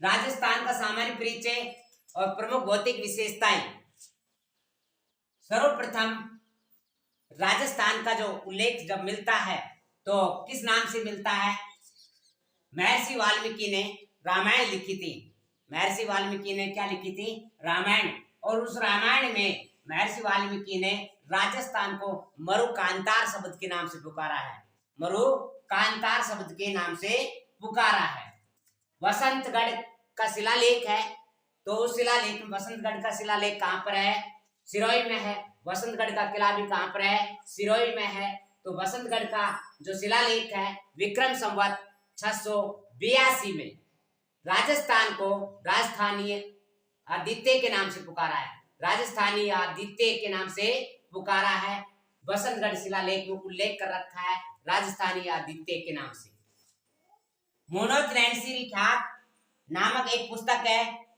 राजस्थान का सामान्य परिचय और प्रमुख भौतिक विशेषताएं। सर्वप्रथम राजस्थान का जो उल्लेख जब मिलता है तो किस नाम से मिलता है? महर्षि वाल्मीकि ने रामायण लिखी थी। महर्षि वाल्मीकि ने क्या लिखी थी? रामायण। और उस रामायण में महर्षि वाल्मीकि ने राजस्थान को मरुकांतार शब्द के नाम से पुकारा है। मरुकांतार शब्द के नाम से पुकारा है। वसंतगढ़ का शिलालेख है, तो उस शिलालेख में वसंतगढ़ का शिलालेख कहाँ पर है? सिरोही में है। वसंतगढ़ का किला भी कहाँ पर है? सिरोही में है। तो वसंतगढ़ का जो शिलालेख है विक्रम संवत 682 में राजस्थान को राजस्थानी आदित्य के नाम से पुकारा है। राजस्थानी आदित्य के नाम से पुकारा है। वसंतगढ़ शिलालेख में उल्लेख कर रखा है राजस्थानी आदित्य के नाम से। मनोज नैन्सी ख्यात नामक एक पुस्तक है,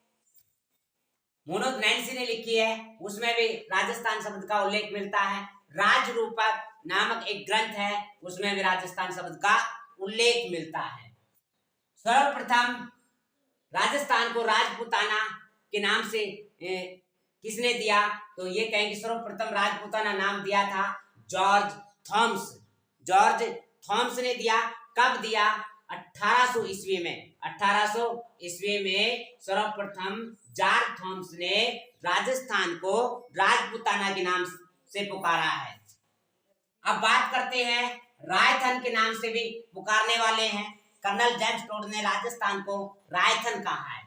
मनोज नैन्सी ने लिखी है, उसमें भी राजस्थान शब्द का उल्लेख मिलता है। राजरूपक नामक एक ग्रंथ है, उसमें भी राजस्थान शब्द का उल्लेख मिलता है। सर्वप्रथम राजस्थान को राजपूताना के नाम से किसने दिया? तो ये कहेंगे सर्वप्रथम राजपूताना नाम दिया था जॉर्ज थॉम्स। जॉर्ज थॉम्स ने दिया। कब दिया? 1800 ईस्वी में। 1800 ईस्वी में सर्वप्रथम जॉर्ज थॉम्स ने राजस्थान को राजपूताना के नाम से पुकारा है। अब बात करते हैं रायथन के नाम से भी पुकारने वाले हैं। कर्नल जेम्स टोड ने राजस्थान को रायथन कहा है।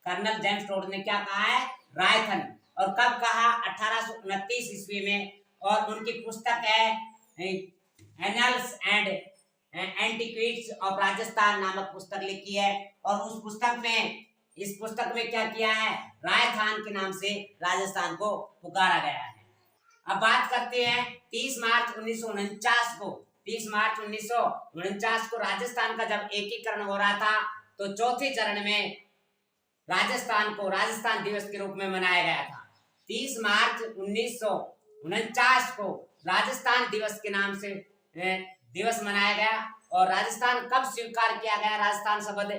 कर्नल जेम्स टोड ने क्या कहा है? रायथन। और कब कहा? 1829 ईस्वी में। और उनकी पुस्तक है annuls and antiquities of Rajasthan नामक पुस्तक लिखी है। और उस पुस्तक में, इस पुस्तक में क्या किया है? रायथान के नाम से राजस्थान को पुकारा गया है। अब बात करते हैं 30 मार्च 1949 को। 30 मार्च 1949 को राजस्थान का जब एकीकरण हो रहा था तो चौथे चरण में राजस्थान को राजस्थान दिवस के रूप में मनाया गया था। 30 मार्च 1949 को राजस्थान दिवस के नाम से दिवस मनाया गया। और राजस्थान कब स्वीकार किया गया? राजस्थान शब्द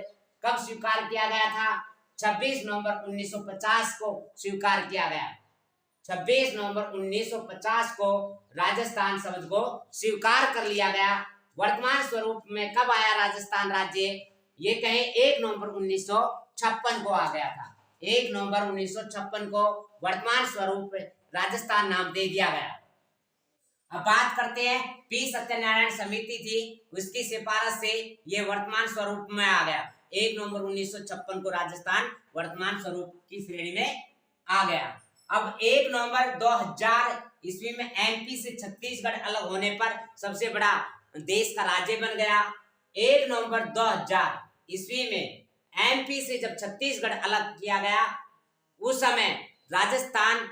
कब स्वीकार किया गया था? 26 नवंबर 1950 को स्वीकार किया गया। 26 नवंबर 1950 को राजस्थान शब्द को स्वीकार कर लिया गया। वर्तमान स्वरूप में कब आया राजस्थान राज्य? ये कहें 1 नवंबर 1956 को आ गया था। 1 नवंबर 1956 को वर्तमान स्वरूप राजस्थान नाम दे दिया गया। अब बात करते हैं पी सत्यनारायण समिति थी, उसकी सिफारिश से ये वर्तमान स्वरूप में आ गया। 1 नवंबर 1956 को राजस्थान वर्तमान स्वरूप की श्रेणी में आ गया। अब 1 नवंबर 2000 ईस्वी में एमपी से छत्तीसगढ़ अलग होने पर सबसे बड़ा देश का राज्य बन गया। 1 नवंबर 2000 ईस्वी में एमपी से जब छत्तीसगढ़ अलग किया गया उस समय राजस्थान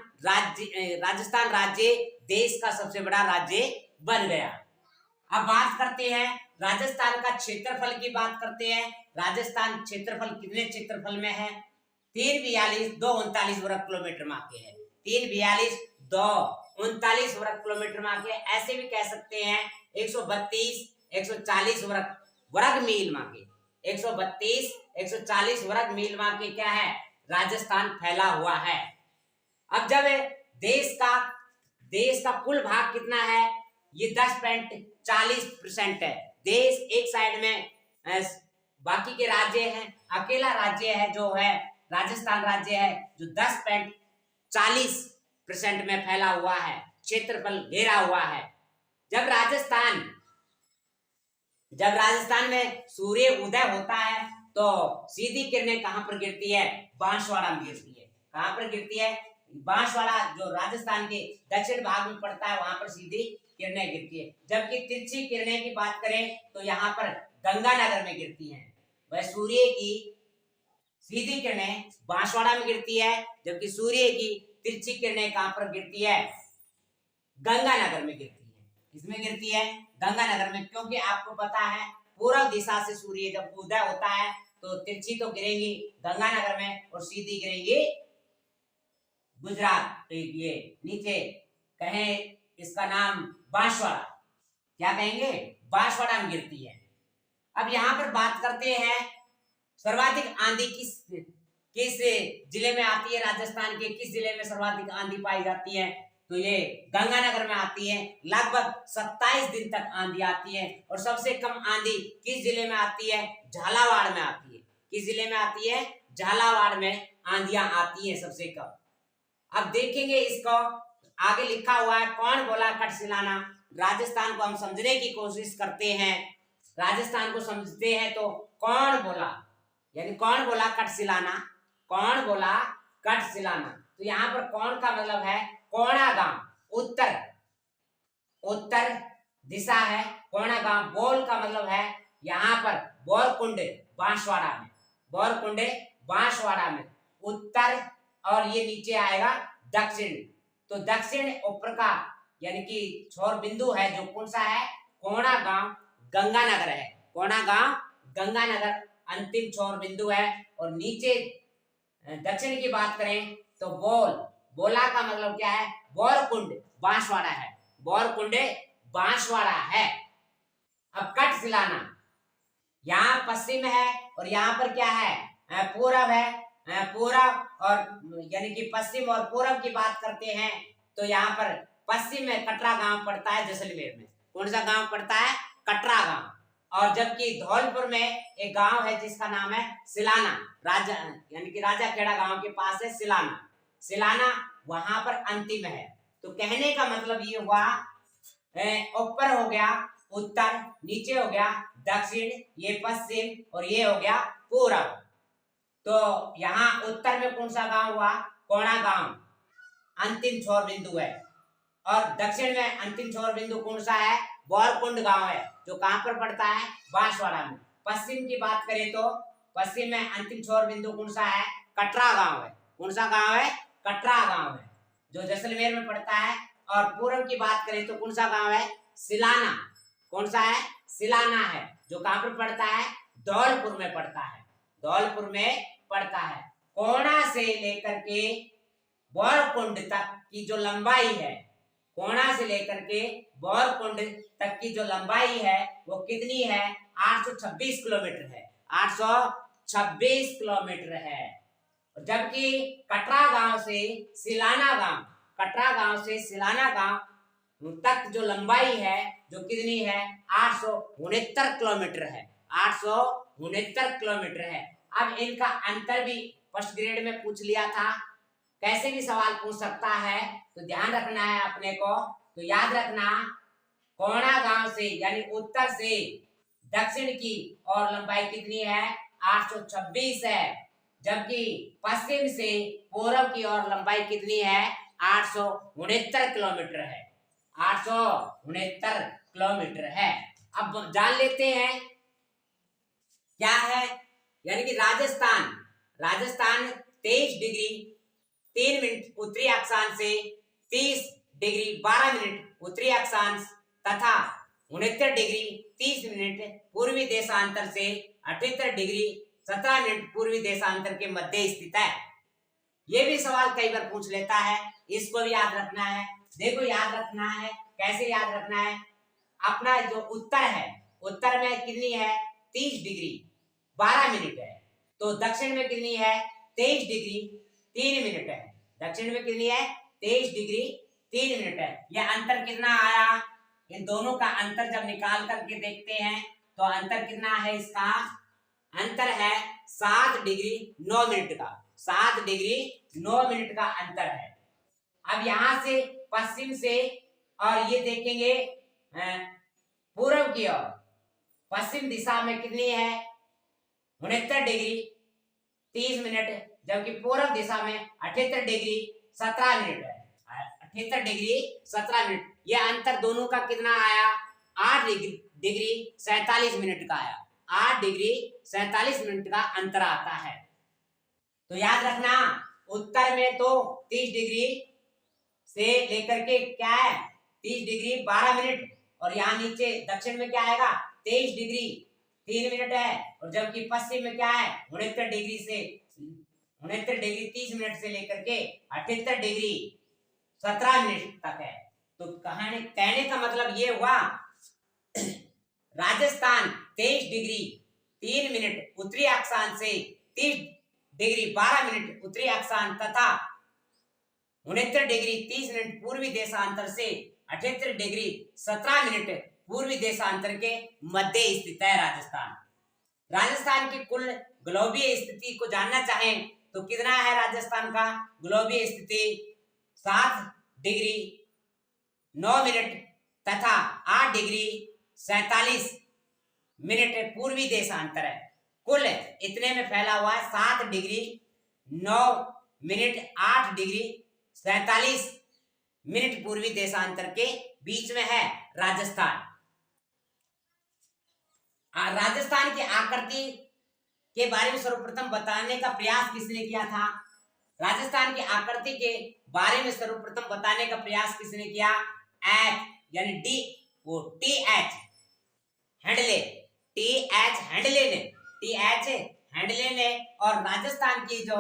राज्य देश का सबसे बड़ा राज्य बन गया। अब बात करते हैं राजस्थान का क्षेत्रफल की बात करते हैं। राजस्थान क्षेत्रफल कितने क्षेत्रफल में है? 342,239 वर्ग किलोमीटर में आके है। 342,239 वर्ग किलोमीटर में आके। ऐसे भी कह सकते हैं 140 वर्ग मील में आके। 140 वर्ग मील में आके क्या है? राजस्थान फैला हुआ है। अब जब देश का कुल भाग कितना है? ये 10.40% है। देश एक साइड में बाकी के राज्य हैं, अकेला राज्य है जो है राजस्थान राज्य है जो 10.40% में फैला हुआ है, क्षेत्रफल घेरा हुआ है। जब राजस्थान में सूर्य उदय होता है तो सीधी किरणें कहां पर गिरती है? बांसवाड़ा में गिरती है। कहां पर गिरती है? बांसवाड़ा जो राजस्थान के दक्षिण भाग में पड़ता है, वहां पर सीधी किरणें गिरती है। जबकि तिरछी किरणें की बात करें तो यहाँ पर गंगानगर में गिरती हैं। वह सूर्य की सीधी किरणें बांसवाड़ा में गिरती है, जबकि सूर्य की तिरछी किरणें कहां पर गिरती है? गंगानगर में गिरती है। किसमें गिरती है? गंगानगर में। क्योंकि आपको पता है पूर्व दिशा से सूर्य जब उदय होता है तो तिरछी तो गिरेंगी गंगानगर में और सीधी गिरेंगी गुजरात। तो ये नीचे कहें इसका नाम बांसवाड़ा, क्या कहेंगे? बांसवाड़ा में गिरती है। अब यहाँ पर बात करते हैं सर्वाधिक आंधी किस किस जिले में आती है, राजस्थान के किस जिले में सर्वाधिक आंधी पाई जाती है, तो ये गंगानगर में आती है। लगभग 27 दिन तक आंधी आती है। और सबसे कम आंधी किस जिले में आती है, झालावाड़ में आती है। किस जिले में आती है, झालावाड़ में आंधियां आती है सबसे कम। अब देखेंगे इसको, आगे लिखा हुआ है कौन बोला कटसिलाना। राजस्थान को हम समझने की कोशिश करते हैं, राजस्थान को समझते हैं तो कौन बोला, यानी कौन बोला कटसिलाना, कौन बोला कटसिलाना। तो यहाँ पर कौन का मतलब है कोणा गांव, उत्तर उत्तर दिशा है कोणा गांव। बोल का मतलब है यहाँ पर बोरकुंड बांसवाड़ा में, बोरकुंड बांसवाड़ा में उत्तर, और ये नीचे आएगा दक्षिण। तो दक्षिण ऊपर का यानी कि छोर बिंदु है जो कौन सा है, कोणा गांव गंगानगर है। कोणा गांव गंगानगर अंतिम छोर बिंदु है। और नीचे दक्षिण की बात करें तो बोला का मतलब क्या है, बोरकुंड बांसवाड़ा है, बोरकुंड बांसवाड़ा है। अब कटसिलाना यहाँ पश्चिम है और यहाँ पर क्या है, पूरब है। पूरब और यानी कि पश्चिम और पूरब की बात करते हैं तो यहाँ पर पश्चिम में कटरा गांव पड़ता है, जैसलमेर में कौन सा गांव पड़ता है, कटरा गांव। और जबकि धौलपुर में एक गांव है जिसका नाम है सिलाना, राजा यानी कि राजा खेड़ा गांव के पास है सिलाना। सिलाना वहां पर अंतिम है। तो कहने का मतलब ये हुआ, ऊपर हो गया उत्तर, नीचे हो गया दक्षिण, ये पश्चिम और ये हो गया पूरब। तो यहाँ उत्तर में कौन सा गांव हुआ, कोणा गांव अंतिम छोर बिंदु है। और दक्षिण में अंतिम छोर बिंदु कौन सा है, बोरकुंड गांव है जो कहां पर पड़ता है, बांसवाड़ा में। पश्चिम की बात करें तो पश्चिम में अंतिम छोर बिंदु कौन सा है, कटरा गांव है। कौन सा गांव है, कटरा गांव है जो जैसलमेर में पड़ता है। और पूर्व की बात करें तो कौन सा गांव है, सिलाना। कौन सा है, सिलाना है जो कहां पर पड़ता है, धौलपुर में पड़ता है, धौलपुर में पड़ता है। कोणा से लेकर के बोरकुंड तक की जो लंबाई है, कोणा से लेकर के बोरकुंड तक की जो लंबाई है वो कितनी है, 826 किलोमीटर है, 826 किलोमीटर है। जबकि कटरा गांव से सिलाना गांव, कटरा गांव से सिलाना गांव तक जो लंबाई है जो कितनी है, 869 किलोमीटर है, 869 किलोमीटर है। अब इनका अंतर भी फर्स्ट ग्रेड में पूछ लिया था, कैसे भी सवाल पूछ सकता है, तो ध्यान रखना है अपने को। तो याद रखना, कोणा गांव से यानी उत्तर से दक्षिण की और लंबाई कितनी है, 826 है। जबकि पश्चिम से पूर्व की ओर लंबाई कितनी है, 869 किलोमीटर है, 869 किलोमीटर है। अब जान लेते हैं क्या है, यानी कि राजस्थान 23 डिग्री 3 मिनट उत्तरी अक्षांश से 30 डिग्री 12 मिनट उत्तरी अक्षांश तथा 69 डिग्री 30 मिनट पूर्वी देशांतर से 78 डिग्री 17 मिनट पूर्वी देशांतर के मध्य स्थित है। ये भी सवाल कई बार पूछ लेता है, इसको भी याद रखना है। देखो याद रखना है, कैसे याद रखना है, अपना जो उत्तर है, उत्तर में कितनी है, 30 डिग्री 12 मिनट है। तो दक्षिण में कितनी है, 23 डिग्री 3 मिनट है। दक्षिण में कितनी है, 23 डिग्री 3 मिनट है। यह अंतर कितना आया, इन दोनों का अंतर जब निकाल करके देखते हैं तो अंतर कितना है, इसका अंतर है 7 डिग्री 9 मिनट का, 7 डिग्री 9 मिनट का अंतर है। अब यहां से पश्चिम से और ये देखेंगे पूर्व की ओर, पश्चिम दिशा में कितनी है, 69 डिग्री 30 मिनट, जबकि पूर्व दिशा में 78 डिग्री 17 मिनट है, 78 डिग्री 17 मिनट। यह अंतर दोनों का कितना आया, 8 डिग्री 47 मिनट का आया, 8 डिग्री 47 मिनट का अंतर आता है। तो याद रखना, उत्तर में तो 30 डिग्री से लेकर के क्या है, 30 डिग्री 12 मिनट, और यहाँ नीचे दक्षिण में क्या आएगा, 23 डिग्री 3 मिनट है। और जबकि पश्चिम में क्या है, 69 डिग्री से 69 डिग्री 30 मिनट से लेकर के 78 डिग्री 17 मिनट तक है। तो कहने का मतलब ये हुआ, राजस्थान 23 डिग्री 3 मिनट उत्तरी अक्षांश से 30 डिग्री 12 मिनट उत्तरी अक्षांश तथा 69 डिग्री 30 मिनट पूर्वी देशांतर से 78 डिग्री 17 मिनट पूर्वी देशांतर के मध्य स्थित है राजस्थान। राजस्थान की कुल ग्लोबीय स्थिति को जानना चाहें तो कितना है राजस्थान का ग्लोबीय स्थिति? 7 डिग्री 9 मिनट तथा 8 डिग्री 47 मिनट पूर्वी देशांतर है। कुल इतने में फैला हुआ है 7 डिग्री 9 मिनट 8 डिग्री 47 मिनट पूर्वी देशांतर के बीच में है राजस्थान। राजस्थान की आकृति के बारे में सर्वप्रथम बताने का प्रयास किसने किया था? राजस्थान की आकृति के बारे में सर्वप्रथम बताने का प्रयास किसने किया? एच यानी डी वो T H handle, T H handle ने, टी एच हैंडले ने। और राजस्थान की जो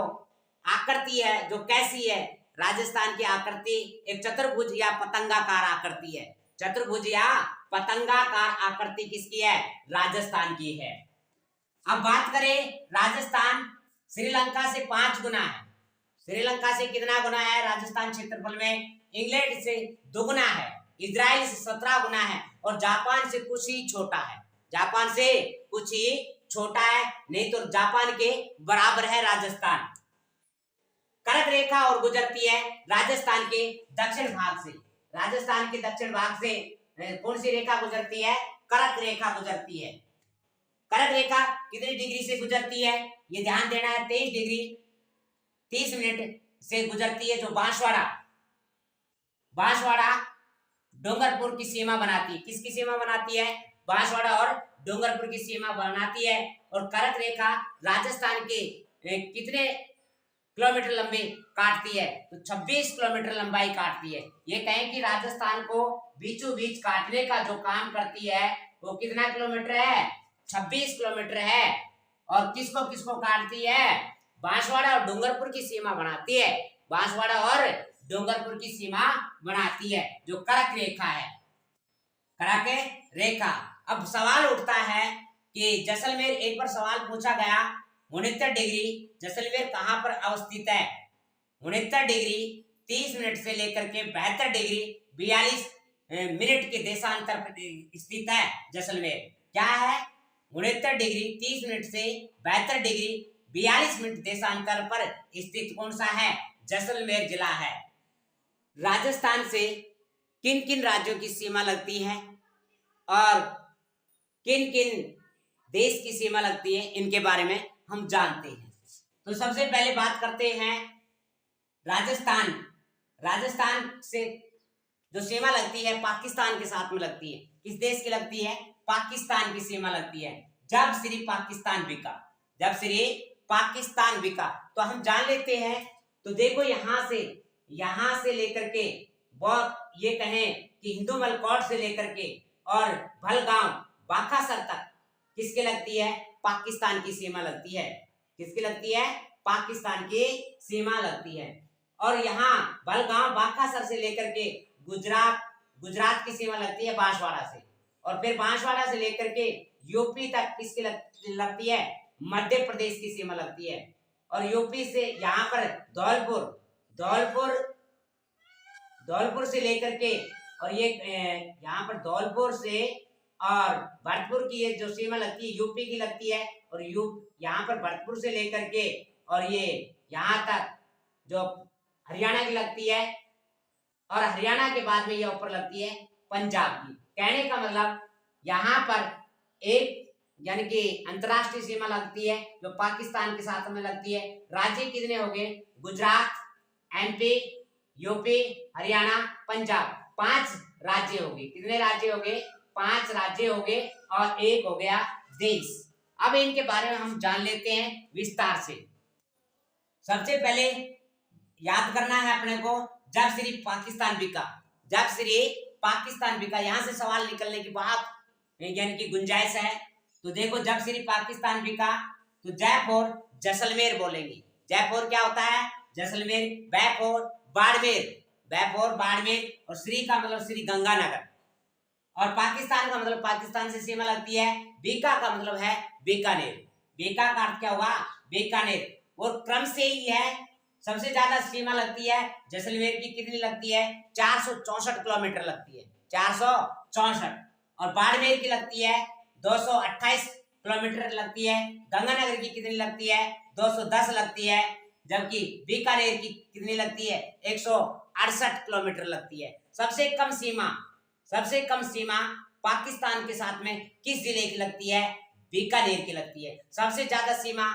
आकृति है जो कैसी है? राजस्थान की आकृति एक चतुर्भुज या पतंगाकार आकृति है। चतुर्भुज या पतंगाकार आकृति किसकी है? राजस्थान की है। अब बात करें राजस्थान श्रीलंका से 5 गुना है। श्रीलंका से कितना गुना है राजस्थान क्षेत्रफल में? इंग्लैंड से 2 गुना है, इजराइल से 17 गुना है और जापान से कुछ ही छोटा है। जापान से कुछ ही छोटा है, नहीं तो जापान के बराबर है राजस्थान। कर्क रेखा और गुजरती है राजस्थान के दक्षिण भाग से। राजस्थान के दक्षिण भाग से कौन सी रेखा गुजरती है? कर्क रेखा गुजरती है। कर्क रेखा कितनी डिग्री से गुजरती है? ये ध्यान देना है, 23 डिग्री 30 मिनट से गुजरती है, जो बांसवाड़ा डूंगरपुर की सीमा बनाती है। किसकी सीमा बनाती है? बांसवाड़ा और डूंगरपुर की सीमा बनाती है। और कर्क रेखा राजस्थान के कितने किलोमीटर लंबे काटती है? तो 26 किलोमीटर लंबाई काटती है। ये कहें कि राजस्थान को बीचों बीच काटने का जो काम करती है वो कितना किलोमीटर है? 26 किलोमीटर है। और किसको किसको काटती है? बांसवाड़ा और डूंगरपुर की सीमा बनाती है। बांसवाड़ा और डूंगरपुर की सीमा बनाती है, जो कर्क रेखा है, कर्क रेखा। अब सवाल उठता है कि जैसलमेर, एक बार सवाल पूछा गया 69 डिग्री जैसलमेर कहां पर अवस्थित है? 69 डिग्री 30 मिनट से लेकर के 72 डिग्री 42 मिनट के देशांतर पर स्थित है जैसलमेर। क्या है? 69 डिग्री 30 मिनट से 72 डिग्री 42 मिनट देशांतर पर स्थित कौन सा है? जैसलमेर जिला है। राजस्थान से किन किन राज्यों की सीमा लगती है और किन किन देश की सीमा लगती है, इनके बारे में हम जानते हैं। तो सबसे पहले बात करते हैं राजस्थान। राजस्थान से जो सीमा लगती है पाकिस्तान के साथ में लगती है। किस देश की लगती है? पाकिस्तान की सीमा लगती है। जब श्री पाकिस्तान बिका, जब श्री पाकिस्तान बिका। तो हम जान लेते हैं। तो देखो यहां से लेकर के बहुत ये कहें कि हिंदूमल कोट से लेकर के और भलगांव बाखासर तक किसके लगती है? पाकिस्तान की सीमा लगती है। किसकी लगती है? पाकिस्तान की सीमा लगती है। और यहाँ भलगांव बाखासर से लेकर के गुजरात की सीमा लगती है बांसवाड़ा से। और फिर बांसवाड़ा से लेकर के यूपी तक किसकी लगती है? मध्य प्रदेश की सीमा लगती है। और यूपी से यहाँ पर धौलपुर से लेकर के और ये यहाँ पर धौलपुर से और भरतपुर की ये जो सीमा लगती है यूपी की लगती है। और यहाँ पर भरतपुर से लेकर के और ये यहाँ तक जो हरियाणा की लगती है। और हरियाणा के बाद में ये ऊपर लगती है पंजाब की। कहने का मतलब यहाँ पर एक यानी कि अंतरराष्ट्रीय सीमा लगती है जो पाकिस्तान के साथ में लगती है। राज्य कितने हो गए? गुजरात, एमपी, यूपी, हरियाणा, पंजाब, 5 राज्य हो गए। कितने राज्य हो गए? 5 राज्य हो गए और एक हो गया देश। अब इनके बारे में हम जान लेते हैं विस्तार से। सबसे पहले याद करना है अपने को, जब श्री पाकिस्तान बिका, जब श्री पाकिस्तान बिका, यहां से सवाल निकलने की बात यानी कि गुंजाइश है। तो देखो, जब श्री पाकिस्तान बिका तो जयपुर जैसलमेर बोलेंगे। जयपुर क्या होता है? जैसलमेर। बैपुर बाड़मेर और श्री का मतलब श्री गंगानगर। और पाकिस्तान का मतलब पाकिस्तान से सीमा लगती है। बीका का मतलब है बीकानेर। बीका का अर्थ क्या हुआ? बीकानेर। और क्रम से ही है। सबसे ज्यादा सीमा लगती है जैसलमेर की, कितनी लगती है? 464 किलोमीटर लगती है, 464। और बाड़मेर की लगती है 228 किलोमीटर लगती है। गंगानगर की कितनी लगती है? 210 लगती है। जबकि बीकानेर की कितनी लगती है? 168 किलोमीटर लगती है। सबसे कम सीमा पाकिस्तान के साथ में किस जिले की लगती है? बीकानेर की लगती है। सबसे ज्यादा सीमा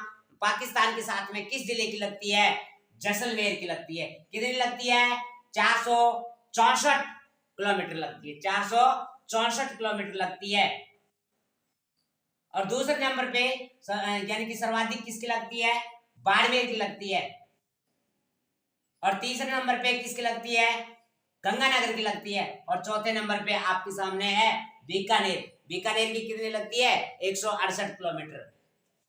पाकिस्तान के साथ में किस जिले की लगती है? जैसलमेर की लगती है। कितनी लगती है? 464 किलोमीटर लगती है, 464 किलोमीटर लगती है। और दूसरे नंबर पे यानी कि सर्वाधिक किसकी लगती है? बाड़मेर की लगती है। और तीसरे नंबर पे किसकी लगती है? गंगानगर की लगती है। और चौथे नंबर पे आपके सामने है बीकानेर की कितनी लगती है? 168 किलोमीटर।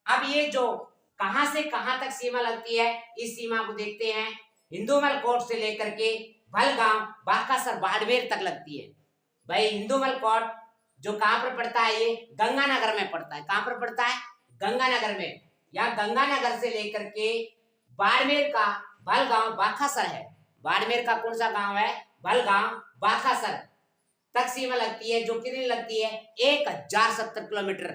अब ये जो कहां से कहां तक सीमा लगती है, इस सीमा को देखते हैं। हिंदूमल कोट से लेकर के भलगांव, बाकासर, बाड़मेर तक लगती है। भाई हिंदूमल कोट जो कहां पर पड़ता है? ये गंगानगर में पड़ता है। कहां पर पड़ता है? गंगानगर में। या गंगानगर से लेकर के बाड़मेर का भलगांव बाकासर है। बाड़मेर का कौन सा गांव है? भलगांव बाकासर तक सीमा लगती है, जो कितनी लगती है? 1070 किलोमीटर।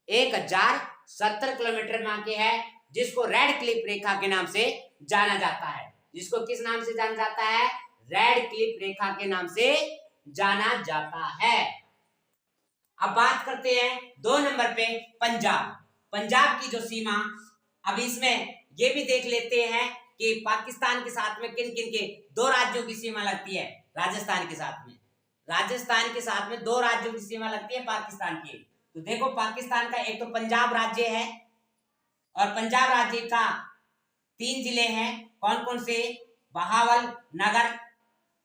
1070 किलोमीटर में आके है, जिसको रेड क्लिफ रेखा के नाम से जाना जाता है। जिसको किस नाम से जाना जाता है? रेड क्लिफ रेखा के नाम से जाना जाता है। अब बात करते हैं 2 नंबर पे पंजाब की जो सीमा। अब इसमें ये भी देख लेते हैं कि पाकिस्तान के साथ में किन किन के 2 राज्यों की सीमा लगती है। राजस्थान के साथ में 2 राज्यों की सीमा लगती है पाकिस्तान की। तो देखो पाकिस्तान का एक तो पंजाब राज्य है, और पंजाब राज्य का 3 जिले हैं। कौन कौन से?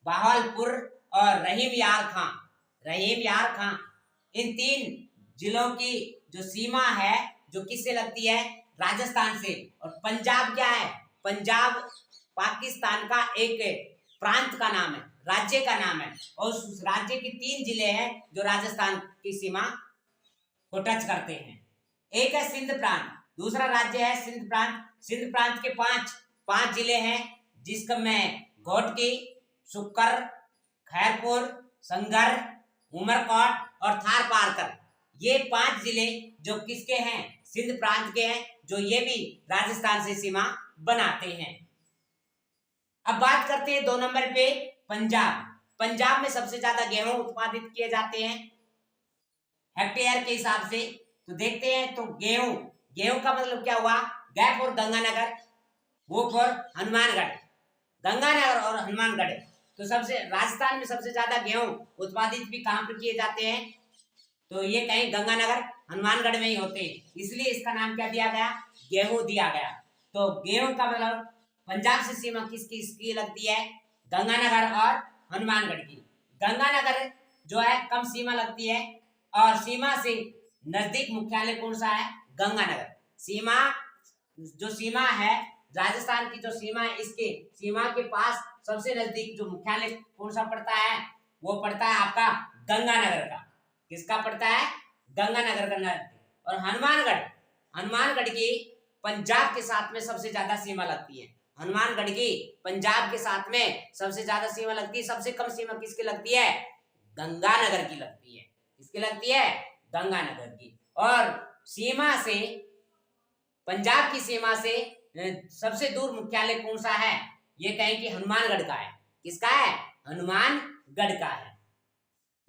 बहावलपुर और रहीम यार खां। इन 3 जिलों की जो सीमा है, जो किससे लगती है? राजस्थान से। और पंजाब क्या है? पंजाब पाकिस्तान का एक प्रांत का नाम है, राज्य का नाम है। और उस राज्य के 3 जिले हैं जो राजस्थान की सीमा को टच करते हैं। एक है सिंध प्रांत, दूसरा राज्य है सिंध प्रांत के 5 जिले हैं, जिसमें घोटकी, सुक्कर, खैरपुर, संगर, उमरकोट और थार पारकर। ये 5 जिले जो किसके हैं? सिंध प्रांत के हैं, जो ये भी राजस्थान से सीमा बनाते हैं। अब बात करते हैं 2 नंबर पे पंजाब में सबसे ज्यादा गेहूं उत्पादित किए जाते हैं हेक्टेयर के हिसाब से। तो देखते हैं, तो गेहूं का मतलब क्या हुआ? गैप और गंगानगर, वो फॉर हनुमानगढ़, गंगानगर और हनुमानगढ़। तो राजस्थान में सबसे ज्यादा गेहूं उत्पादित भी कहां पर किए जाते हैं? तो ये कहीं गंगानगर, हनुमानगढ़ में ही होते हैं, इसलिए इसका नाम क्या दिया गया? गेहूं दिया गया। तो गेहूं का मतलब पंजाब से सीमा किसकी लगती है? गंगानगर और हनुमानगढ़ की। गंगानगर जो है कम सीमा लगती है, और सीमा से नजदीक मुख्यालय कौन सा है? गंगानगर। सीमा है राजस्थान की, जो सीमा है, इसके सीमा के पास सबसे नजदीक जो मुख्यालय कौन सा पड़ता है? वो पड़ता है आपका गंगानगर का। किसका पड़ता है? गंगानगर का। और हनुमानगढ़ की पंजाब के साथ में सबसे ज्यादा सीमा लगती है। हनुमानगढ़ की पंजाब के साथ में सबसे ज्यादा सीमा लगती है। सबसे कम सीमा किसकी लगती है? गंगानगर की लगती है। किसकी लगती है? गंगानगर की। और सीमा से, पंजाब की सीमा से सबसे दूर मुख्यालय कौन सा है? ये कहें कि हनुमानगढ़ का है। किसका है? हनुमानगढ़ का है।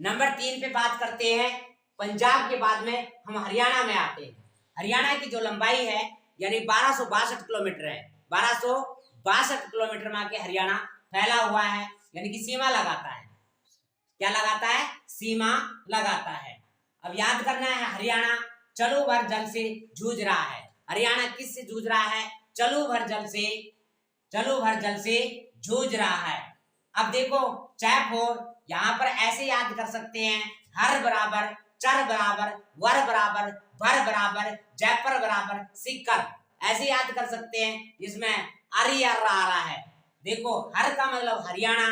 नंबर 3 पे बात करते हैं। पंजाब के बाद में हम हरियाणा में आते हैं। हरियाणा की जो लंबाई है यानी 1262 किलोमीटर है। 1262 किलोमीटर में आके हरियाणा फैला हुआ है, यानी कि सीमा लगाता है। क्या लगाता है? सीमा लगाता है। अब याद करना है, हरियाणा चलो भर जल से जूझ रहा है। हरियाणा किससे जूझ रहा है? चलो भर जल से जूझ रहा है। अब देखो चैप यहाँ पर ऐसे याद कर सकते हैं, हर बराबर, चर बराबर, वर बराबर, भर बराबर, जयपर बराबर, सिक्कर, ऐसे याद कर सकते हैं। इसमें आ रहा है। देखो हर का मतलब हरियाणा,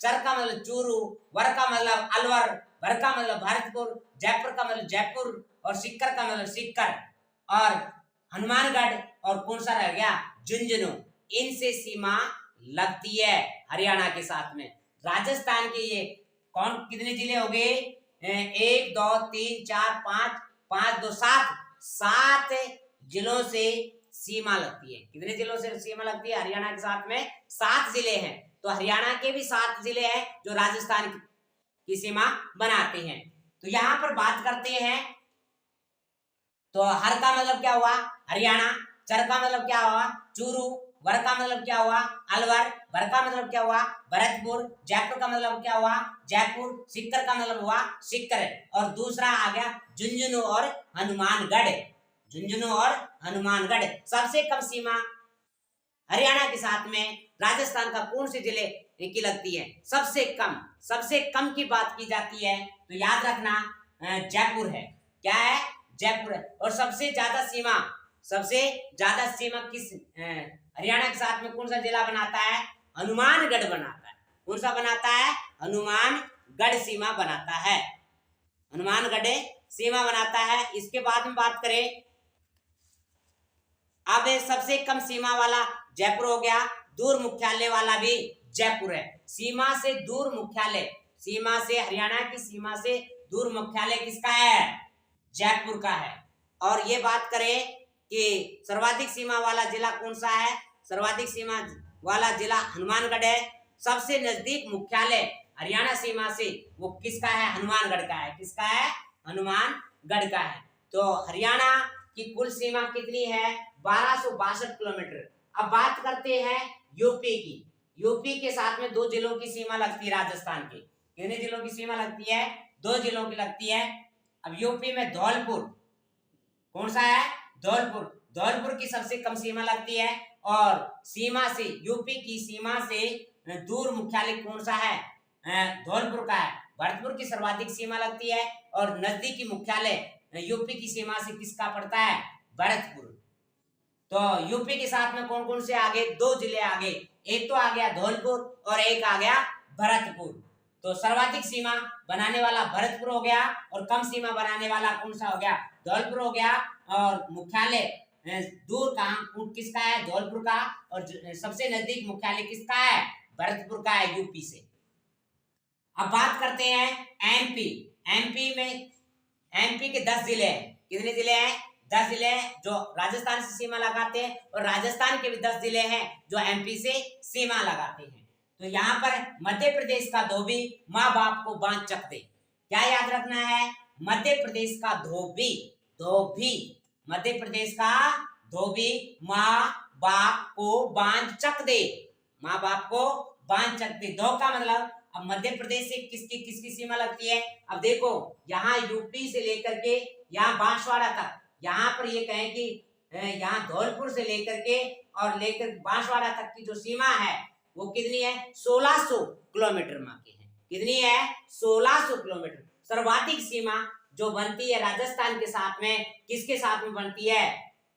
चर का मतलब चूरू, वर का मतलब अलवर, भर का मतलब भरतपुर, जयपुर का मतलब जयपुर, और सिक्कर का मतलब सिक्कर। और हनुमानगढ़ और कौन सा रह गया, झुंझुनू, इनसे सीमा लगती है हरियाणा के साथ में। राजस्थान के ये कौन कितने जिले हो गए, 1 2 3 4 5 5 2 7 7 जिलों से सीमा लगती है। कितने जिलों से सीमा लगती है हरियाणा के साथ में, 7 जिले हैं। तो हरियाणा के भी 7 जिले हैं जो राजस्थान की सीमा बनाते हैं। तो यहां पर बात करते हैं, तो हर का मतलब क्या हुआ, हरियाणा, चर का मतलब क्या हुआ, चूरू, वर का मतलब क्या हुआ, अलवर, भर का मतलब क्या हुआ, भरतपुर, जयपुर का मतलब क्या हुआ, जयपुर, सिक्कर का मतलब हुआ सिक्कर, और दूसरा आ गया झुंझुनू और हनुमानगढ़। झुंझुनू और हनुमानगढ़ सबसे कम सीमा हरियाणा के साथ में राजस्थान का कौन से जिले की लगती है, सबसे कम की बात की जाती है तो याद रखना जयपुर है। क्या है, जयपुर है। और सबसे ज्यादा सीमा किस हरियाणा के साथ में कौन सा जिला बनाता है, हनुमानगढ़ बनाता है। कौन सा बनाता है, हनुमानगढ़ सीमा बनाता है, हनुमानगढ़ सीमा बनाता है। इसके बाद में बात करें, अब सबसे कम सीमा वाला जयपुर हो गया, दूर मुख्यालय वाला भी जयपुर है। सीमा से दूर मुख्यालय, सीमा से हरियाणा की सीमा से दूर मुख्यालय किसका है, जयपुर का है। और ये बात करें कि सर्वाधिक सीमा वाला जिला कौन सा है, सर्वाधिक सीमा वाला जिला हनुमानगढ़ है। सबसे नजदीक मुख्यालय हरियाणा सीमा से वो किसका है, हनुमानगढ़ का है। किसका है, हनुमानगढ़ का है। तो हरियाणा की कुल सीमा कितनी है, 1262 किलोमीटर। अब बात करते हैं यूपी की। यूपी के साथ में 2 जिलों की सीमा लगती है राजस्थान की। कितने जिलों की सीमा लगती है, 2 जिलों की लगती है। अब यूपी में धौलपुर, कौन सा है, धौलपुर की सबसे कम सीमा लगती है। और सीमा से, यूपी की सीमा से दूर मुख्यालय कौन सा है, धौलपुर का है। भरतपुर की सर्वाधिक सीमा लगती है और नजदीकी मुख्यालय यूपी की सीमा से किसका पड़ता है, भरतपुर। तो यूपी के साथ में कौन कौन से आगे, 2 जिले आगे, एक तो आ गया धौलपुर और एक आ गया भरतपुर। तो सर्वाधिक सीमा बनाने वाला भरतपुर हो गया और कम सीमा बनाने वाला कौन सा हो गया, धौलपुर हो गया। और मुख्यालय दूर कहां किसका है, धौलपुर का, और सबसे नजदीक मुख्यालय किसका है, भरतपुर का है, यूपी से। अब बात करते हैं एमपी के 10 जिले हैं। कितने जिले हैं, 10 जिले हैं जो राजस्थान से सीमा लगाते हैं, और राजस्थान के भी 10 जिले हैं जो एमपी से सीमा लगाते हैं। तो यहाँ पर मध्य प्रदेश का धोबी माँ बाप को बांध चक दे, क्या याद रखना है, मध्य प्रदेश का धोबी मध्य प्रदेश का धोबी माँ बाप को बांध चक दे, माँ बाप को बांध चक दे। धो का मतलब, अब मध्य प्रदेश से किसकी सीमा लगती है। अब देखो यहाँ यूपी से लेकर के यहाँ बांसवाड़ा तक, यहाँ पर ये कहें कि यहाँ धौलपुर से लेकर के और लेकर बांसवाड़ा तक की जो सीमा है वो कितनी है, 1600 किलोमीटर माँ की है। कितनी है, 1600 किलोमीटर। सर्वाधिक सीमा जो बनती है राजस्थान के साथ में, किसके साथ में बनती है,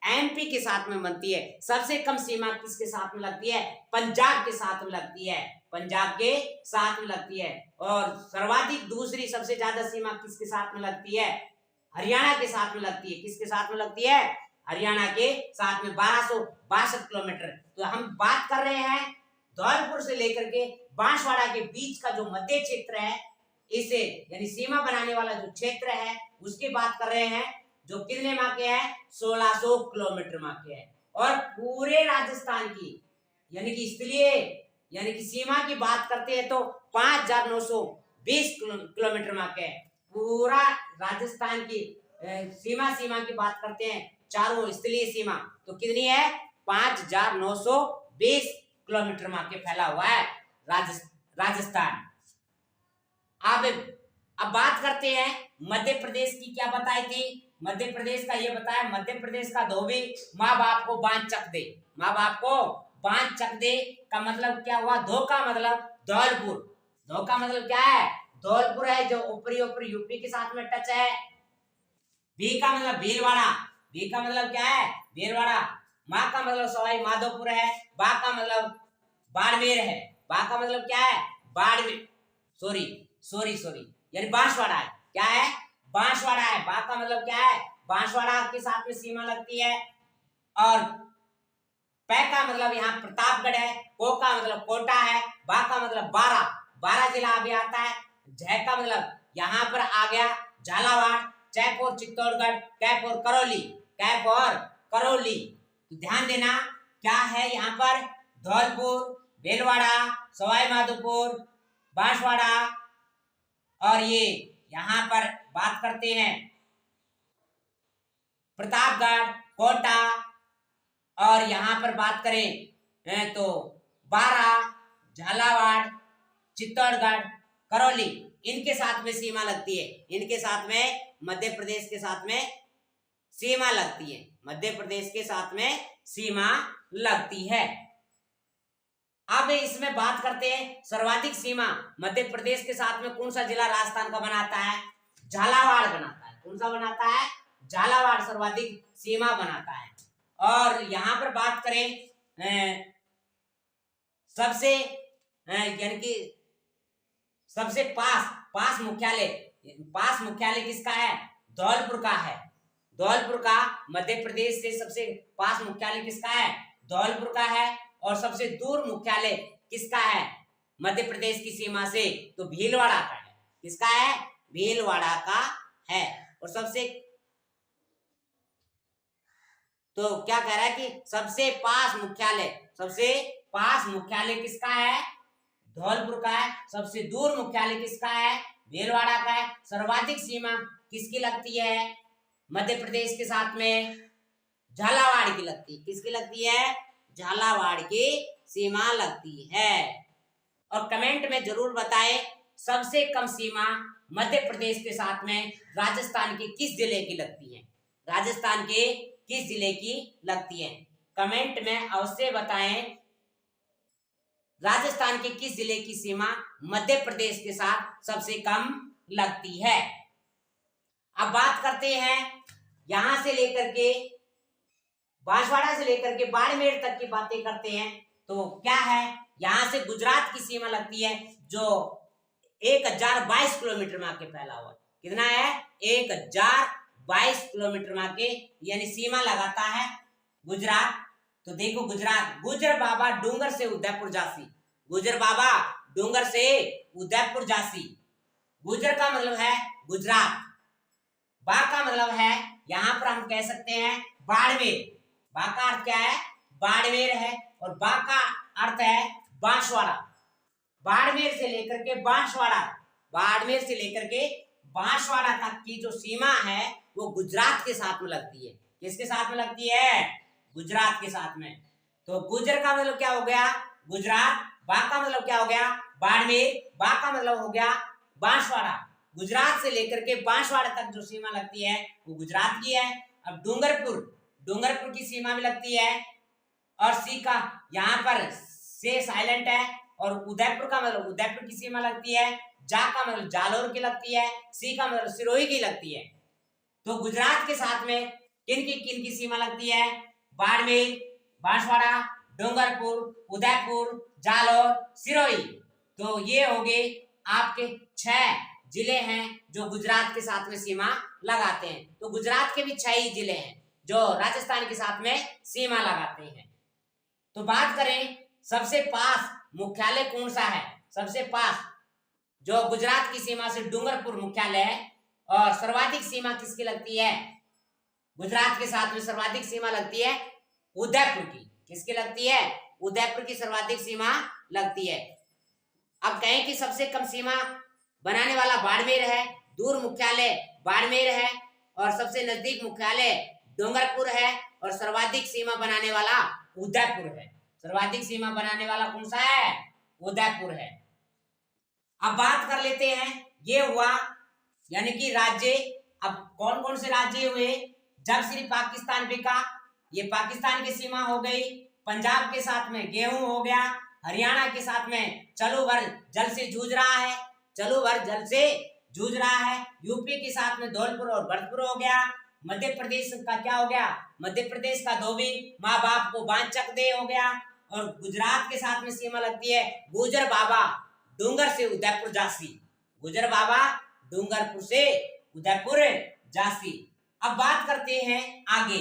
एमपी के साथ में बनती है। सबसे कम सीमा किसके साथ में लगती है, पंजाब के साथ में लगती है, पंजाब के साथ में लगती है। और सर्वाधिक दूसरी सबसे ज्यादा सीमा किसके साथ में लगती है, हरियाणा के साथ में लगती है। किसके साथ में लगती है, हरियाणा के साथ में 1262 किलोमीटर। तो हम बात कर रहे हैं धौलपुर से लेकर के बांसवाड़ा के बीच का जो मध्य क्षेत्र है, इसे यानी सीमा बनाने वाला जो क्षेत्र है उसकी बात कर रहे हैं, जो कितने माह के है, 1600 किलोमीटर माह के है। और पूरे राजस्थान की यानी कि स्थलीय यानी कि सीमा की बात करते हैं तो 5920 किलोमीटर माह के है। पूरा राजस्थान की सीमा की बात करते हैं, चारों स्थलीय सीमा, तो कितनी है, 5920 किलोमीटर माह के फैला हुआ है राजस्थान। अब बात करते हैं मध्य प्रदेश की, क्या बताई थी, मध्य प्रदेश का ये बताया, मध्य प्रदेश का धोबी माँ बाप को बांध चक दे, माँ बाप को बांध चक दे का मतलब क्या हुआ, धो का मतलब धौलपुर, धो का मतलब क्या है, धौलपुर है जो ऊपरी यूपी के साथ में टच है। भी का मतलब भीलवाड़ा, भी का मतलब क्या है, भीलवाड़ा। माँ का मतलब सवाई माधोपुर है। बा का मतलब बाड़मेर है, बा का मतलब क्या है, बाड़मेर, सॉरी यानी बांसवाड़ा है। क्या है, बांसवाड़ा है। बा का मतलब क्या है, बांसवाड़ा के साथ में सीमा लगती है। और पै का मतलब यहाँ प्रतापगढ़ है, को का मतलब कोटा है, बा का मतलब 12 जिला अभी आता है, झ का मतलब यहाँ पर आ गया झालावाड़, चैप और चित्तौड़गढ़, कैप और करौली। तो ध्यान देना क्या है यहाँ पर, धौलपुर, भीलवाड़ा, सवाई माधोपुर, बांसवाड़ा, और ये यहाँ पर बात करते हैं प्रतापगढ़, कोटा, और यहाँ पर बात करें तो 12, झालावाड़, चित्तौड़गढ़, करौली, इनके साथ में सीमा लगती है, इनके साथ में मध्य प्रदेश के साथ में सीमा लगती है, मध्य प्रदेश के साथ में सीमा लगती है। अब इसमें बात करते हैं सर्वाधिक सीमा मध्य प्रदेश के साथ में कौन सा जिला राजस्थान का बनाता है, झालावाड़ बनाता है। कौन सा बनाता है, झालावाड़ सर्वाधिक सीमा बनाता है। और यहाँ पर बात करें सबसे यानी कि सबसे पास मुख्यालय किसका है, धौलपुर का है। धौलपुर का मध्य प्रदेश से सबसे पास मुख्यालय किसका है, धौलपुर का है। और सबसे दूर मुख्यालय किसका है मध्य प्रदेश की सीमा से, तो भीलवाड़ा का है। किसका है, भीलवाड़ा का है। और सबसे तो क्या कह रहा है कि सबसे पास मुख्यालय किसका है, धौलपुर का है। सबसे दूर मुख्यालय किसका है, भीलवाड़ा का है। सर्वाधिक सीमा किसकी लगती है मध्य प्रदेश के साथ में, झालावाड़ की लगती है। किसकी लगती है, झालावाड़ की सीमा लगती है। और कमेंट में जरूर बताएं सबसे कम सीमा मध्य प्रदेश के साथ में राजस्थान के किस जिले की लगती है, राजस्थान के किस जिले की लगती है। कमेंट में अवश्य बताएं राजस्थान के किस जिले की सीमा मध्य प्रदेश के साथ सबसे कम लगती है। अब बात करते हैं यहां से लेकर के बांसवाड़ा से लेकर के बाड़मेर तक की बातें करते हैं। तो क्या है, यहां से गुजरात की सीमा लगती है जो 1022 किलोमीटर में आके फैला हुआ। कितना है, 1022 किलोमीटर में आके यानी सीमा लगाता है गुजरात। तो देखो गुजरात, गुजर बाबा डूंगर से उदयपुर जासी, गुजर बाबा डूंगर से उदयपुर जासी। गुजर का मतलब है गुजरात, बा का मतलब है यहां पर हम कह सकते हैं बाड़मेर। बा का अर्थ क्या है, बाड़मेर है। और बा का अर्थ है बांसवाड़ा। बाड़मेर से लेकर के बांसवाड़ा तक की जो सीमा है वो गुजरात के साथ में लगती है। किसके साथ में लगती है, गुजरात के साथ में। तो गुजर का मतलब क्या हो गया, गुजरात। बा का मतलब क्या हो गया, बाड़मेर। बा का मतलब हो गया बांसवाड़ा। गुजरात से लेकर के बांसवाड़ा तक जो सीमा लगती है वो गुजरात की है। अब डूंगरपुर की सीमा में लगती है। और सी का यहाँ पर से साइलेंट है। और उदयपुर का मतलब उदयपुर की सीमा लगती है। जा का मतलब जालोर की लगती है। सी का मतलब सिरोही की लगती है। तो गुजरात के साथ में किन की सीमा लगती है, बाड़मेर, बांसवाड़ा, डूंगरपुर, उदयपुर, जालोर, सिरोही। तो ये हो गए आपके 6 जिले हैं जो गुजरात के साथ में सीमा लगाते हैं। तो गुजरात के भी 6 ही जिले हैं जो राजस्थान के साथ में सीमा लगाते हैं। तो बात करें सबसे पास मुख्यालय कौन सा है, सबसे पास जो गुजरात की सीमा से डूंगरपुर मुख्यालय है। और सर्वाधिक सीमा किसकी लगती है, गुजरात के साथ में सर्वाधिक सीमा लगती है उदयपुर की। किसकी लगती है, उदयपुर की सर्वाधिक सीमा लगती है। अब कहें कि सबसे कम सीमा बनाने वाला बाड़मेर है, दूर मुख्यालय बाड़मेर है, और सबसे नजदीक मुख्यालय डूंगरपुर है, और सर्वाधिक सीमा बनाने वाला उदयपुर है। सर्वाधिक सीमा बनाने वाला कौन सा है, उदयपुर है। अब बात कर लेते हैं, ये हुआ यानी कि राज्य। अब कौन कौन से राज्य हुए, जब श्री पाकिस्तान बिका, ये पाकिस्तान की सीमा हो गई। पंजाब के साथ में गेहूं हो गया। हरियाणा के साथ में चलो भर जल से जूझ रहा है, यूपी के साथ में धौलपुर और भरतपुर हो गया। मध्य प्रदेश का क्या हो गया, मध्य प्रदेश का धोबी माँ बाप को बांध चक दे हो गया। और गुजरात के साथ में सीमा लगती है गुजर बाबा डूंगर से उदयपुर जासी, गुजर बाबा डूंगरपुर से उदयपुर जासी। अब बात करते हैं आगे,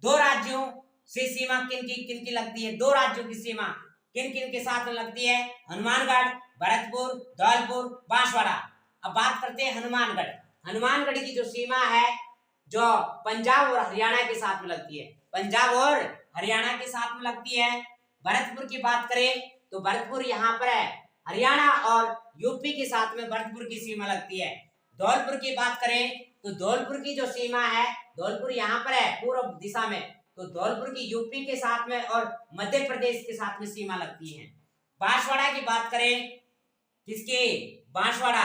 दो राज्यों से सीमा किन की लगती है, दो राज्यों की सीमा किन किन के साथ में लगती है, हनुमानगढ़, भरतपुर, धौलपुर, बांसवाड़ा। अब बात करते हैं हनुमानगढ़। हनुमानगढ़ की जो सीमा है जो पंजाब और हरियाणा के साथ में लगती है, पंजाब और हरियाणा के साथ में लगती है। भरतपुर की बात करें तो भरतपुर यहाँ पर है, हरियाणा और यूपी के साथ में भरतपुर की सीमा लगती है। धौलपुर की बात करें तो धौलपुर की जो सीमा है, धौलपुर यहाँ पर है पूर्व दिशा में, तो धौलपुर की यूपी के साथ में और मध्य प्रदेश के साथ में सीमा लगती है। बांसवाड़ा की बात करें, किसकी, बांसवाड़ा,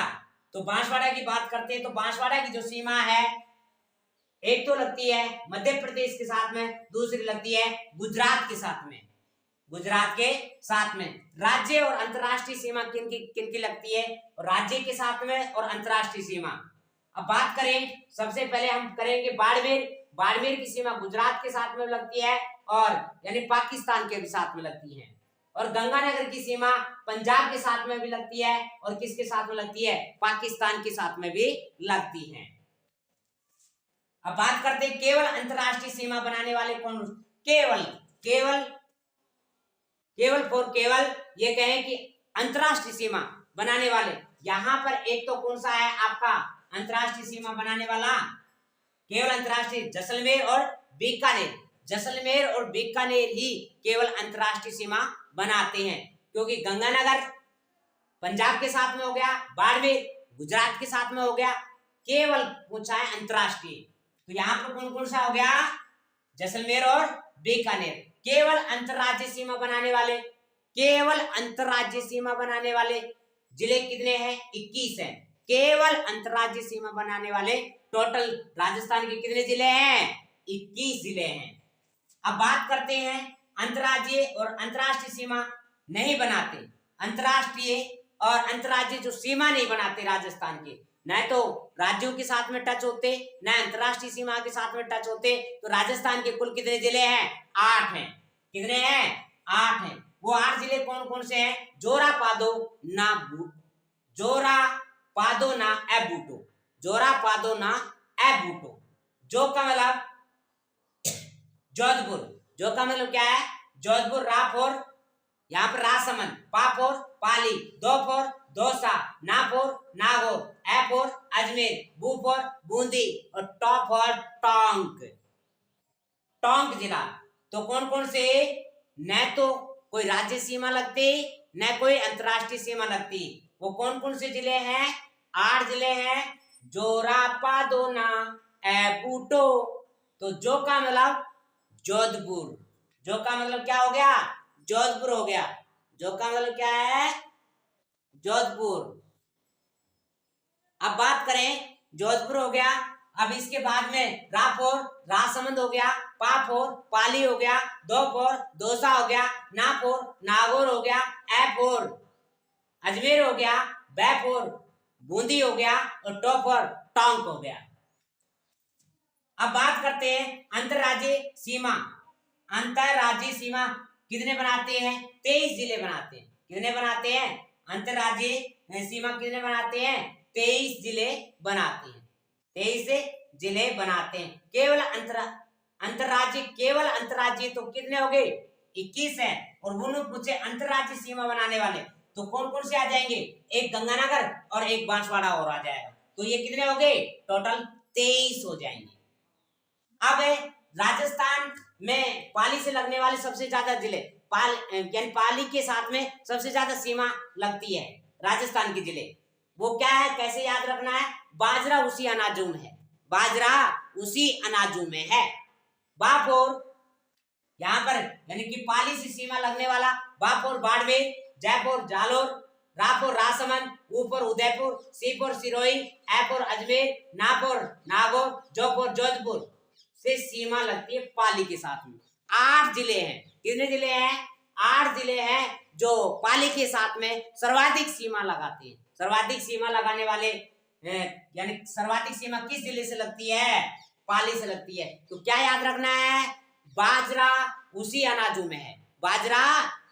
तो बांसवाड़ा की बात करते हैं तो बांसवाड़ा की जो सीमा है एक तो लगती है मध्य प्रदेश के साथ में, दूसरी लगती है गुजरात के साथ में, गुजरात के साथ में। राज्य और अंतरराष्ट्रीय सीमा किन की लगती है, राज्य के साथ में और अंतरराष्ट्रीय सीमा। अब बात करें सबसे पहले हम करेंगे बाड़मेर। बाड़मेर की सीमा गुजरात के साथ में लगती है और यानी पाकिस्तान के भी साथ में लगती है। और गंगानगर की सीमा पंजाब के साथ में भी लगती है और किसके साथ में लगती है, पाकिस्तान के साथ में भी लगती है। अब बात करते हैं केवल अंतरराष्ट्रीय सीमा बनाने वाले कौन, केवल केवल केवल फॉर केवल ये कहें कि अंतरराष्ट्रीय सीमा बनाने वाले, यहां पर एक तो कौन सा है आपका अंतरराष्ट्रीय सीमा बनाने वाला, केवल अंतरराष्ट्रीय जैसलमेर और बीकानेर। जैसलमेर और बीकानेर ही केवल अंतरराष्ट्रीय सीमा बनाते हैं, क्योंकि गंगानगर पंजाब के साथ में हो गया, बाड़मेर गुजरात के साथ में हो गया, केवल पूछा है अंतरराष्ट्रीय। तो यहाँ पर कौन कौन सा हो गया, जैसलमेर और बीकानेर। केवल अंतरराज्यीय सीमा बनाने वाले, केवल अंतरराज्यीय सीमा बनाने वाले जिले कितने हैं, 21 हैं। केवल अंतरराज्यीय सीमा बनाने वाले टोटल राजस्थान के कितने जिले हैं, 21 जिले हैं। अब बात करते हैं अंतरराज्यीय और अंतरराष्ट्रीय सीमा नहीं बनाते, अंतरराष्ट्रीय और अंतरराज्यीय जो सीमा नहीं बनाते राजस्थान के, न तो राज्यों के साथ में टच होते न अंतरराष्ट्रीय सीमा के साथ में टच होते, तो राजस्थान के कुल कितने जिले हैं, 8 हैं। कितने हैं, 8 हैं। वो 8 जिले कौन कौन से हैं, जोरा पादो ना एबूटो, जोरा पादो ना एबूटो। जो का मतलब जोधपुर, जो का मतलब क्या है, जोधपुर, राफोर, यहाँ पर राजसमंद, पाफोर, पाली, दोफोर, दौसा, नाफोर, नागौर, एफोर, अजमेर, बूफोर, बूंदी और टॉफोर टोंक जिला। तो कौन कौन से, न तो कोई राज्य सीमा लगती न कोई अंतरराष्ट्रीय सीमा लगती, वो कौन कौन से जिले हैं, 8 जिले हैं, जोरापादोना एबूटो। तो जो का मतलब जोधपुर, जो का मतलब क्या हो गया, जोधपुर हो गया, जो का मतलब क्या है, जोधपुर। अब बात करें जोधपुर हो गया, अब इसके बाद में राफोर, राजसमंद हो गया, पाफोर, पाली हो गया, दोफोर, दौसा हो गया, नाफोर, नागौर हो गया, एफोर, अजमेर हो गया, बैफोर, बूंदी हो गया और टोफोर टोंक हो गया। अब बात करते हैं अंतरराज्यीय सीमा। अंतरराज्यीय सीमा कितने बनाते हैं, 23 जिले बनाते हैं। कितने बनाते हैं, अंतरराज्यीय सीमा कितने बनाते हैं, 23 जिले बनाते हैं, 23 जिले बनाते हैं। केवल अंतरराज्यीय, केवल अंतरराज्यीय तो कितने हो गए, 21 है। और वो पूछे अंतरराज्यीय सीमा बनाने वाले तो कौन कौन से आ जाएंगे, एक गंगानगर और एक बांसवाड़ा और आ जाएगा, तो ये कितने हो गए, टोटल 23 हो जाएंगे। अब राजस्थान में पाली से लगने वाले सबसे ज्यादा जिले, पाली के साथ में सबसे ज्यादा सीमा लगती है राजस्थान के जिले, वो क्या है, कैसे याद रखना है, बाजरा उसी अनाजों में है, बाजरा उसी अनाजों में है। बाफोर, यहाँ पर यानी कि पाली से सीमा लगने वाला बाफोर बाड़मेर, जयपुर जालोर, राफोर राजसमंद, ऊपर उदयपुर, सीपुर सिरोही, एपुर अजमेर, नापुर नागौर, जोधपुर जोधपुर से सीमा लगती है पाली के साथ में। 8 जिले हैं, कितने जिले हैं, 8 जिले हैं जो पाली के साथ में सर्वाधिक सीमा लगाते हैं। सर्वाधिक सीमा लगाने वाले यानी सर्वाधिक सीमा किस जिले से लगती है, पाली से लगती है। तो क्या याद रखना है, बाजरा उसी अनाजों में है, बाजरा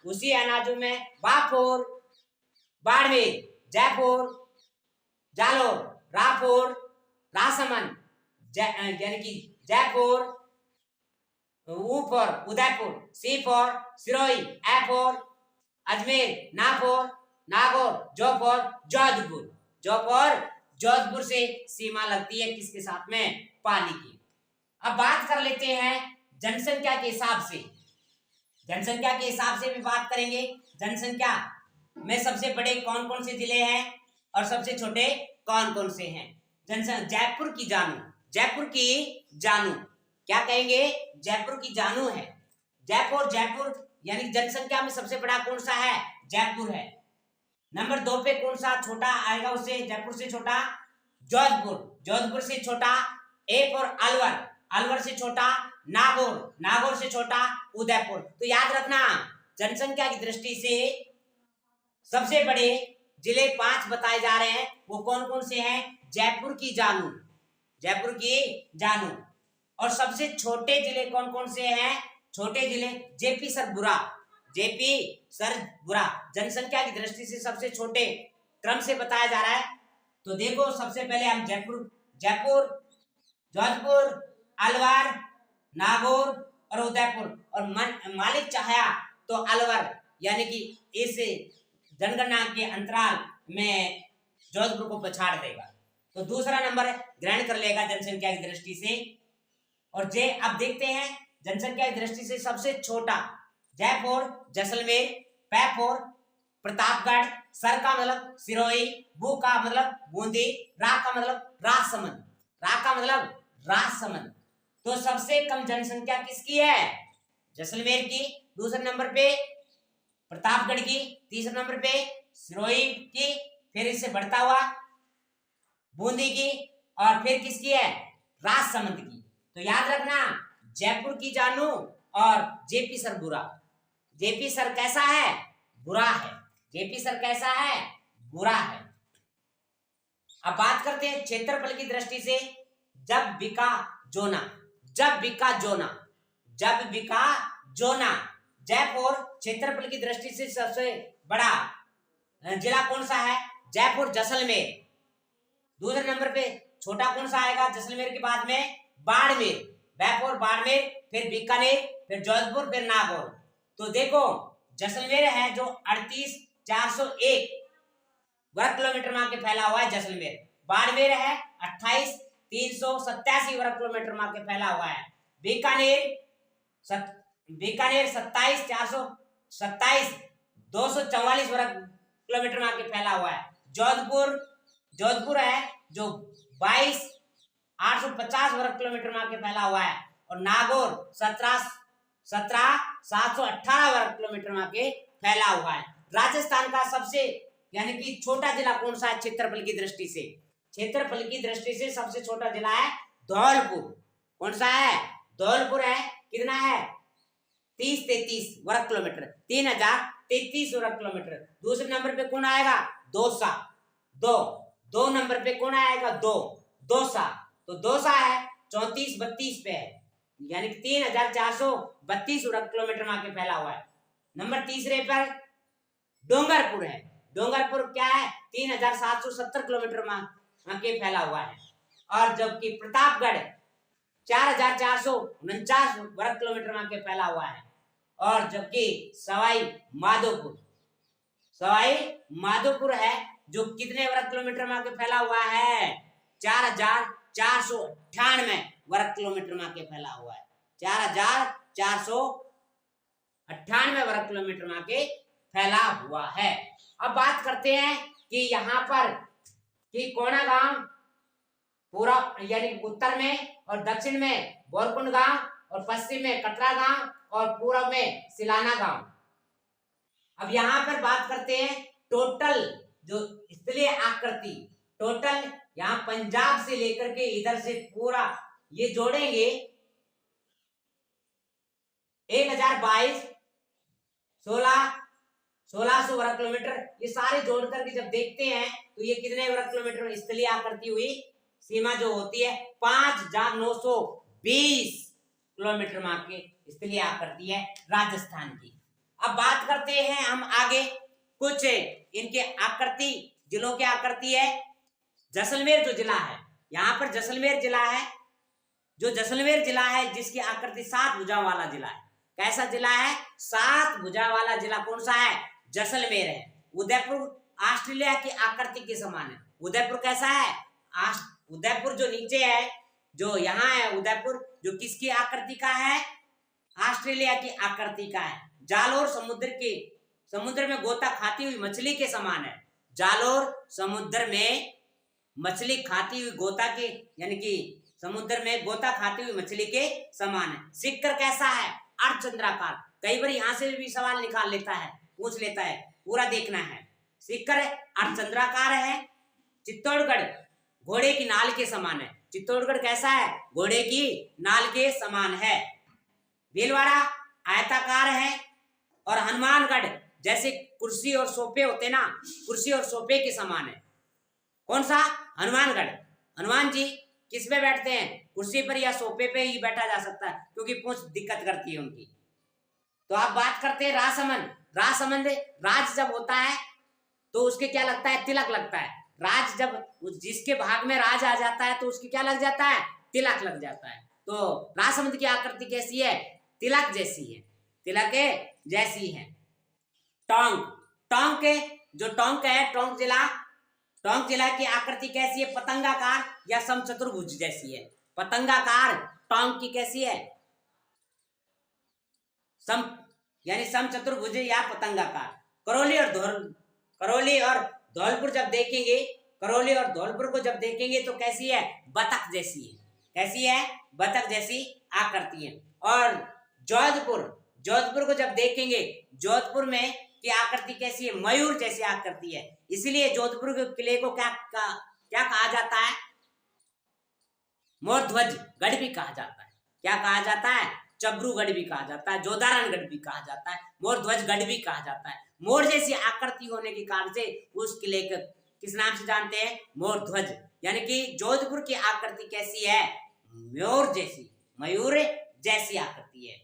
उसी अनाजों में। बाफोर, बाड़मेर, जयपुर, जालोर, राफोर, राजसमंद, यानी कि Jaipur, U for Udaipur, C for Sirohi, A for Ajmer, ना for नागौर, जो for जोधपुर। जो for जोधपुर से सीमा लगती है किसके साथ में? पाली की। अब बात कर लेते हैं जनसंख्या के हिसाब से। जनसंख्या के हिसाब से भी बात करेंगे। जनसंख्या में सबसे बड़े कौन कौन से जिले हैं और सबसे छोटे कौन कौन से हैं? जयपुर की जानू, जयपुर की जानू, क्या कहेंगे? जयपुर की जानू है। जयपुर, जयपुर यानी जनसंख्या में सबसे बड़ा कौन सा है? जयपुर है। नंबर 2 पे कौन सा छोटा आएगा उससे? जयपुर से छोटा जोधपुर, जोधपुर से छोटा एक और अलवर, अलवर से छोटा नागौर, नागौर से छोटा उदयपुर। तो याद रखना जनसंख्या की दृष्टि से सबसे बड़े जिले 5 बताए जा रहे हैं। वो कौन कौन से हैं? जयपुर की जानू, जयपुर की जानू। और सबसे छोटे जिले कौन कौन से हैं? छोटे जिले जेपी सरगुजा, जेपी सरगुजा जनसंख्या की दृष्टि से सबसे छोटे क्रम से बताया जा रहा है। तो देखो सबसे पहले हम जयपुर, जयपुर, जोधपुर, अलवर, नागौर और उदयपुर, और मालिक चाहा तो अलवर यानी कि इस जनगणना के अंतराल में जोधपुर को पछाड़ देगा। तो दूसरा नंबर ग्रहण कर लेगा जनसंख्या की दृष्टि से। और अब देखते हैं जनसंख्या की दृष्टि से सबसे छोटा जयपुर, जैसलमेर, पै फॉर प्रतापगढ़, सर का मतलब सिरोही, बू का मतलब बूंदी, रा का मतलब राजसमंद, रा का मतलब राजसमंद। तो सबसे कम जनसंख्या किसकी है? जैसलमेर की, दूसरे नंबर पे प्रतापगढ़ की, तीसरे नंबर पे सिरोही की, फिर इससे बढ़ता हुआ बूंदी की, और फिर किसकी है? राजसमंद की। तो याद रखना जयपुर की जानू और जेपी सर बुरा। जेपी सर कैसा है? बुरा है। जेपी सर कैसा है? बुरा है। अब बात करते हैं क्षेत्रफल की दृष्टि से। जब बिका जोना, जब बिका जोना, जब बिका जोना। जयपुर क्षेत्रफल की दृष्टि से सबसे बड़ा जिला कौन सा है? जयपुर, जैसलमेर। दूसरे नंबर पे छोटा कौन सा आएगा जैसलमेर के बाद में? बाड़मेर, जयपुर, बाड़मेर, फिर बीकानेर, फिर जोधपुर, फिर नागौर। तो देखो जैसलमेर है जो 38,401 वर्ग किलोमीटर में फैला हुआ है जैसलमेर। बाड़मेर है 28,387 वर्ग किलोमीटर में फैला हुआ है। बीकानेर, बीकानेर 27,427 244 वर्ग किलोमीटर में फैला हुआ है। जोधपुर, जोधपुर है जो 22,850 वर्ग किलोमीटर में फैला हुआ है। और नागौर 17,718 वर्ग किलोमीटर में फैला हुआ है। राजस्थान का सबसे यानी कि छोटा जिला कौन सा है क्षेत्रफल की दृष्टि से? क्षेत्रफल की दृष्टि से सबसे छोटा जिला है धौलपुर। कौन सा है? धौलपुर है। कितना है? 30-33 वर्ग किलोमीटर, 3033 वर्ग किलोमीटर। दूसरे नंबर पे कौन आएगा? दौसा, दो नंबर पे कौन आएगा? दौसा। तो दौसा है 34-32 पे है, यानी 3,432 वर्ग किलोमीटर में फैला हुआ है। नंबर तीसरे पर डोंगरपुर है। डोंगरपुर क्या है? 3,770 किलोमीटर में फैला हुआ है। और जबकि प्रतापगढ़ 4,449 वर्ग किलोमीटर में फैला हुआ है। और जबकि सवाई माधोपुर है जो कितने वर्ग किलोमीटर में फैला हुआ है? 4,498 वर्ग किलोमीटर में फैला हुआ है। 4,498 वर्ग किलोमीटर में फैला हुआ है। अब बात करते हैं कि यहाँ पर कि कोना गांव पूरा यानी उत्तर में और दक्षिण में बोरकुंड गांव, और पश्चिम में कटरा गांव, और पूर्व में सिलाना गांव। अब यहाँ पर बात करते हैं टोटल जो स्थलीय आकृति, टोटल यहाँ पंजाब से लेकर के इधर से पूरा ये जोड़ेंगे 1022 1600 वर्ग किलोमीटर। ये सारे जोड़ करके जब देखते हैं तो ये कितने वर्ग किलोमीटर स्थलीय आकृति हुई? सीमा जो होती है 5,920 किलोमीटर में स्थलीय आकृति है राजस्थान की। अब बात करते हैं हम आगे कुछ इनके आकृति, जिलों की आकृति है। जैसलमेर जो जिला है, यहाँ पर जैसलमेर जिला है जो जैसलमेर जिला है जिसकी आकृति 7 भुजाओं वाला जिला है। कैसा जिला है? 7 भुजा वाला जिला कौन सा है? जैसलमेर है। उदयपुर ऑस्ट्रेलिया की आकृति के समान है। उदयपुर कैसा है? उदयपुर जो नीचे है, जो यहाँ है उदयपुर, जो किसकी आकृति का है? ऑस्ट्रेलिया की आकृति का है। जालोर समुद्र में गोता खाती हुई मछली के समान है। जालोर समुद्र में मछली खाती हुई गोता के, यानी कि समुद्र में गोता खाती हुई मछली के समान है। सिक्कर कैसा है? अर्धचंद्राकार। कई बार यहाँ से भी सवाल निकाल लेता है, पूछ लेता है, पूरा देखना है। सिक्कर अर्धचंद्राकार है। चित्तौड़गढ़ घोड़े की नाल के समान है। चित्तौड़गढ़ कैसा है? घोड़े की नाल के समान है। भीलवाड़ा आयताकार है। और हनुमानगढ़ जैसे कुर्सी और सोफे होते ना, कुर्सी और सोफे के समान है। कौन सा? हनुमानगढ़। हनुमान जी किस पे बैठते हैं? कुर्सी पर या सोफे पे ही बैठा जा सकता है, क्योंकि पूंछ दिक्कत करती है उनकी। तो आप बात करते हैं राजसमंद। राजसमंद राज जब होता है तो उसके क्या लगता है? तिलक लगता है। राज जब जिसके भाग में राज आ जाता है तो उसकी क्या लग जाता है? तिलक लग जाता है। तो राजसमंद की आकृति कैसी है? तिलक जैसी है। तिलक जैसी है। टोंक के जो टोंक है, टोंक जिला की आकृति कैसी है? पतंगाकार या समचतुर्भुज जैसी है। पतंगाकार टोंक की कैसी है? यानी समचतुर्भुज या पतंगाकार। करौली और धौलपुर जब देखेंगे, करौली और धौलपुर को जब देखेंगे तो कैसी है? बतख जैसी है। कैसी है? बतख जैसी आकृति है। और जोधपुर को जब देखेंगे, जोधपुर में की आकृति कैसी है? मयूर जैसी आकृति है। इसलिए जोधपुर के किले को क्या कहा जाता है? मोरध्वज गढ़ भी कहा जाता है। क्या कहा जाता है? चब्रूगढ़ भी कहा जाता है, जोधारणगढ़ भी कहा जाता है, मोरध्वज गढ़ भी कहा जाता है। मोर जैसी आकृति होने के कारण से उस किले को किस नाम से जानते हैं? मोरध्वज। यानी कि जोधपुर की आकृति कैसी है? मयूर जैसी आकृति है।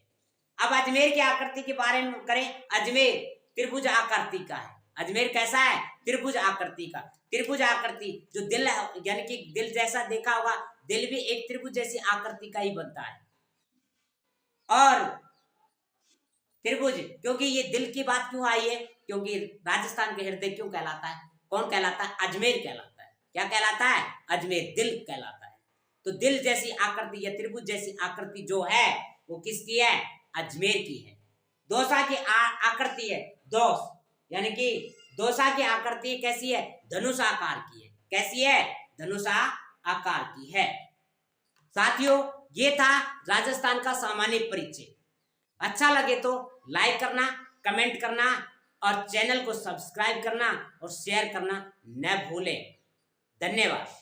अब अजमेर की आकृति के बारे में करें। अजमेर त्रिभुज आकृति का है। अजमेर कैसा है? त्रिभुज आकृति का। त्रिभुज आकृति जो दिल है, यानी कि दिल जैसा देखा होगा, दिल भी एक त्रिभुज जैसी आकृति का ही बनता है। और त्रिभुज, क्योंकि ये दिल की बात क्यों आई है? क्योंकि राजस्थान के हृदय क्यों कहलाता है? कौन कहलाता है? अजमेर कहलाता है। क्या कहलाता है? अजमेर, दिल कहलाता है। तो दिल जैसी आकृति या त्रिभुज जैसी आकृति जो है वो किसकी है? अजमेर की है। दौसा की आकृति है, दौस, यानी कि दौसा की आकृति कैसी है? धनुष आकार की है। कैसी है? धनुष आकार की है। साथियों, ये था राजस्थान का सामान्य परिचय। अच्छा लगे तो लाइक करना, कमेंट करना और चैनल को सब्सक्राइब करना और शेयर करना न भूलें। धन्यवाद।